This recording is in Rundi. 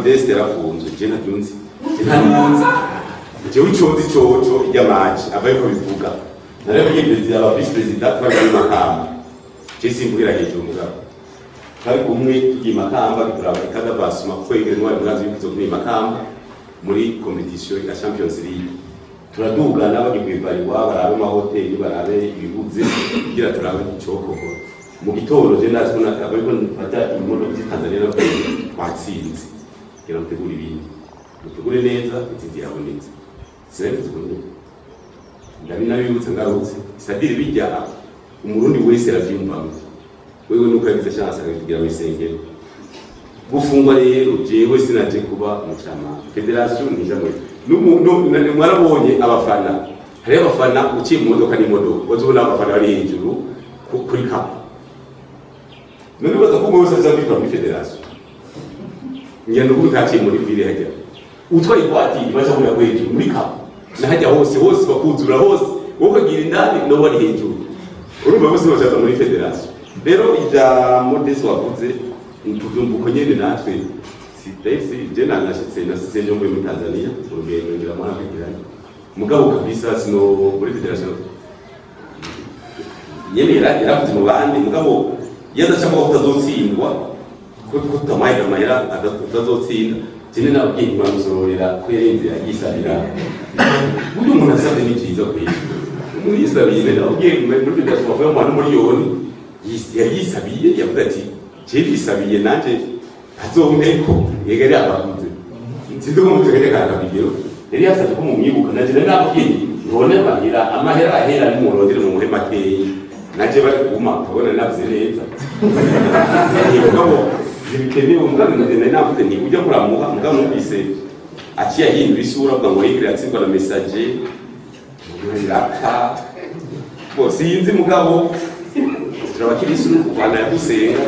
Modeste yarafunzwe je ntabyunzi nta munsi jewe icozi coco y'amaji abayiko bivuga nareko yibeze aba vice president twari mu makamba je simvugira hejuru mugabo twari kumwe tugiye makamba turaba ikada basuma kwegera n'abari mwazi yuko kuri makamba muri competition ya Champions League turadugana bagibwibari wabarabe ma hotel barabe ibibuze kugira turabe icokoko mu gitondo je ndasubona abariko nfata imodoka z'Tanzania no kwatsinze kugira mutegure ibindi mutegure neza itindi yabonetse sere tukunye ndabina bibutse ngarutse sadire bijya umurundi wese aravyumvamo wewe nuko yagize chance akagira misengero gufungwa rero jewe sinaje kuba mucama federation nijamwe n'umuntu mwarabonye abafana hari abafana uciye mu modoka n'imodoka bazobona abafana bari hejuru kuri kapo none baza ko mwese azabitwa muri federation ngendo kutaciye muri ville hajya utwaye kwati baza muri hejuru muri kapo nahajya hose bakuzura hose wowe kagira indani no bari hejuru urumva bose bazaza muri federation rero ija Modeste wavuze tuvyumva uko nyene natwe si je nashitse nasisenje muri Tanzania urugendo ngira mwana kwigiranye mugabo kabisa sino muri federation yene yaravuze mu bandi mugabo yadacamo kutazotsindwa ko tamaye amahera atazotsinda jene nabwiye imamuzorera ko yarenze yagisabira buri umuntu asabye ni cyiza kwiye muri isabiye nabwiye muri federation bavuye mu miliyoni yayisabiye yavuze ati jebisabiye nanje azompeko yegere abakunze nzindo mu tegere kakabigero yari yasabye ko mu mwibuka naje nabwiye ngone bahira amahera ahera ni murondere mu muhema keyi naje bari kuma kubona navuze neza ngabo zibikenewe umugabo ndende navuze ni ujya kuramuha mugabo numvise aciye ahindura isura bwa ngo yigire atsindwa na message ngiraka bo sinzi mugabo turabakirisu Rwanda yagusenga